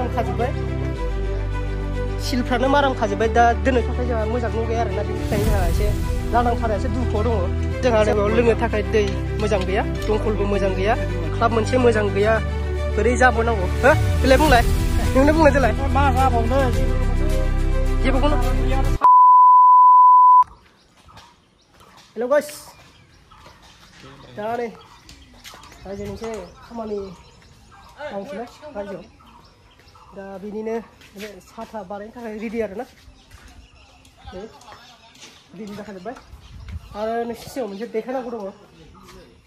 माराम खाजोब्बाय सिलफ्रानो माराम खाजोब्बाय दा दोननो थाखाय जोंहा मोजां न' गैया आरोना बेनि थाखायनो जोंहा एसे लांदां फारायासो दुखुआव दङ जोंहा नैबेयाव लोंनो थाखाय दै मोजां गैया दंखलबो मोजां गैया क्लाब मोनसे मोजां गैया बोरै जाबावनांगौ हो देलाय बुंलाय नोंनो बुंलाय देलाय मा जाबावनो जेबोखौनो हेल' गाइस दा नै रायजो मोनसे खामानि मावसैलाय रायजोआव दा बिनिनो साथा बानायनो थाखाय रेडि आरोना रेडि जाखाजोब्बाय आरो नोंसिनि सिगाङाव मोनसे देखायनांगौ दङ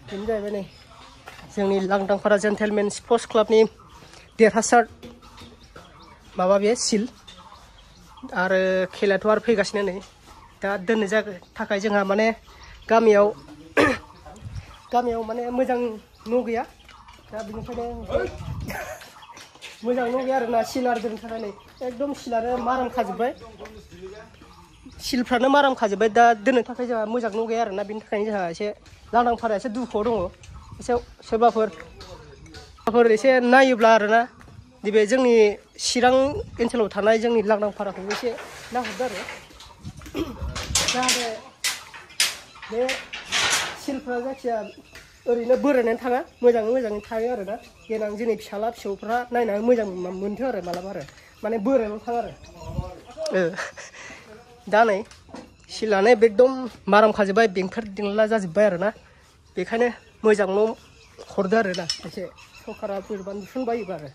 बेनो जाहैबाय नै जोंनि लांदांफारा जेन्टेलमेन स्पर्ट्स क्लाबनि देरहासार माबा बे सिल आरो खेलायाथ' आरो फैगासिनो नै दा दोननो थाखाय जोंहा माने गामियाव माने मोजां न' गैया दा बेनिखायनो मोजां न' गैया आरोना सिल आरो दोननो थाखाय नै एकदम सिलानो माराम खाजोब्बाय सिलफ्रानो माराम खाजोब्बाय दा दोननो थाखाय जोंहा मोजां न' गैया आरोना बेनि थाखायनो जोंहा एसे लांदां फाराया एसे दुखुआव दङ एसे सोरबाफोर एसे नायोब्ला आरोना नैबे जोंनि चिरां ओनसोलाव थानाय जोंनि लांदां फाराखौबो एसे नाहरदो आरो जाहाथे बे सिलफ्रा जायखिया ओरैनो बोरायनानै थाङा मोजाङै थायो आरोना देनां जोंनि फिसाला फिसौफ्रा नायनानै मोजां मोनथों आरो मालाबा आरो माने बोरायल' थाङा आरो दा नै सिलानो एकदम माराम खाजोब्बाय बेंफोर दिंला जाजोब्बाय आरोना बेखायनो मोजां न' हरदो आरोना एसे सरकारा बोरैबा नुसनबायोबा आरो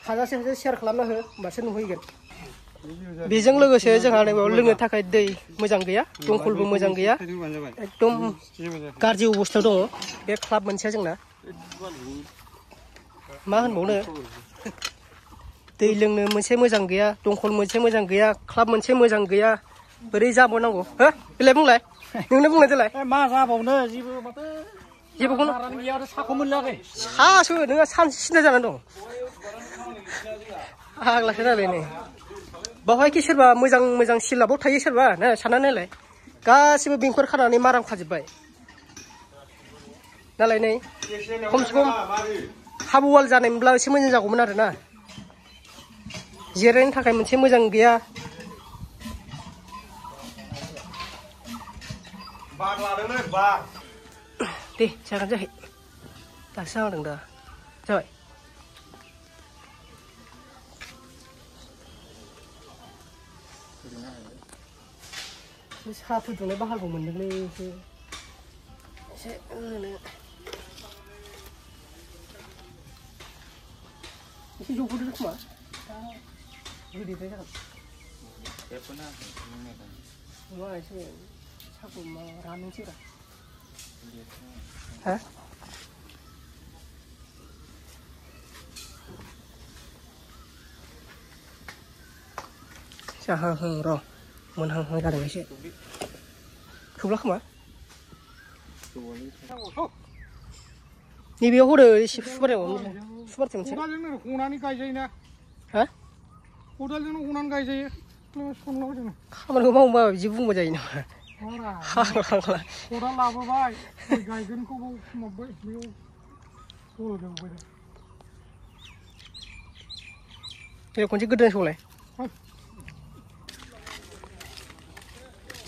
हाजासे सेयार खालामना हो होमबासो नुहैगोन बेजों लोगोसे जोंहा नैबेयाव लोंनो थाखाय दै मोजां गैया दंखलबो मोजां गैया एकदम गाज्रि अबस्थायाव दङ बे क्लाब मोनसेया जोंना मा होनबावनो दै लोंनो मोनसे मोजां गैया दंखल मोनसे मोजां गैया क्लाब मोनसे मोजां गैया बोरै जाबावनांगौ हो देलाय बुंलाय नोंनो बुंलाय देलाय मा जाबावनो जेबोखौनो गैया आरो साखौ मोनलायाखै सासो नोंहा सानसे सिन्था जानानै दं आग्लासो रायलायनो बावहायखि सोरबा मोजां सिलाबाव थायो सोरबा ना साननानै नायलाय गासिबो बेंफोर खानानै माराम खाजोब्बाय नालाय नै खमसे खम हाफ वाल जानायमोनब्ला एसे मोजां जागौमोन आरोना जिरायनो थाखाय मोनसे मोजां गैया दे जागोन जाहै दासो जादों दा जाबाय साहा फुदुंनाय बाहागो मोनदोंलै एसे जौगोदो खोमा गोदैद्राय जागोन नङा एसे साहाखौ राननोसै रा हा जाहां र' मोनहां जादों एसे थोब्ला खोमा नैबेयाव हरो एसे सुबारजों मोनसे हनानै गायजायोना हा खदालजोंनो हनानै गायजायो खामानिखौ मावोबा बिदि बुंबा जायो नामा खदाल लाबोबाय गायगोनखौ माबाय बेयाव खनसे गोदोन सौलाय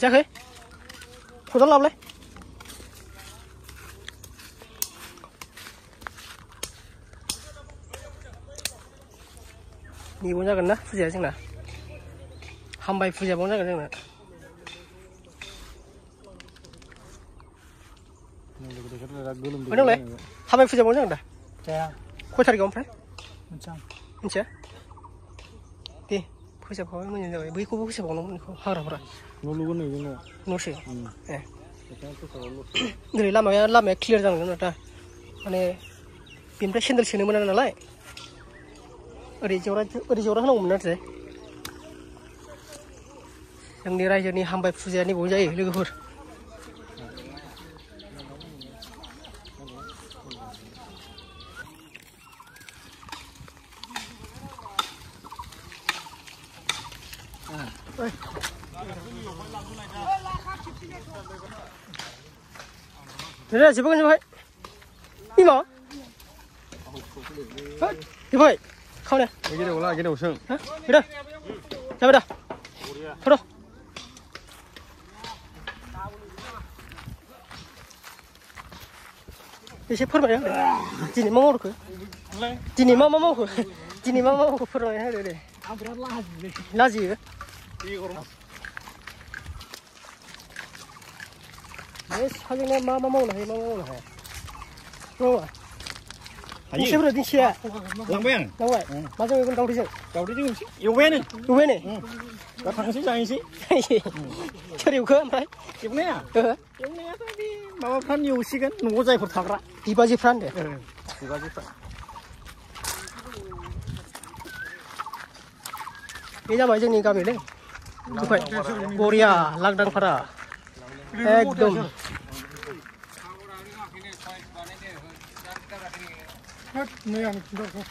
जायाखै खदाल लाबोलाय नेबावनो जागोन ना फुजाया जोंना हामबाय फुजायावनो जागोन जोंना नोंलाय हामबाय फुजायावनो जागोन दा खय थारिखआव ओमफ्राय मिथिया दे फोसाबखाबाय मोजां जाबाय बैखौबो फोसाबबावनांगौ बेखौ हाग्राफोरा न' लुगोन न'सो ए ओरै लामाया क्लियार जानांगोन दा माने बेनिफ्राय सेन्देल सोनो मोना नालाय ओरै जरा होनांगौमोन नाथाय जोंनि रायजोनि हामबाय फुजाया नैबाव जायो लोगोफोर जोबबाय इमा जोबबाय खावने गेदेवसों बेदा जाबाय दा फर' एसे फोरमायना होदो दिनै मा मावखो दिनै मा मावखो दिनै मा मावखो फोरमायना होदो दे आं बिराद लाजियो बे साजोंनो मा मावनो हायो मा मावनो हाया मावा दिंखियाफोरा दिंखिया लांबाय आं लांबाय माजों एवगोन दावदैजों एवबायानो एवबाय दा थांनोसै जाहैनोसै सोर एवखो ओमफ्राय एवनाया एवनायाथ' बे माबाफ्रा नेवसिगोन न'आव जायफोर थाग्रा बिबाजिफ्रा होनदो बिबाजैफ्रा बे जाबाय जोंनि गामिलै दुफाय बरिया लांदांफारा एकदम नै आं खिन्थाहरखौ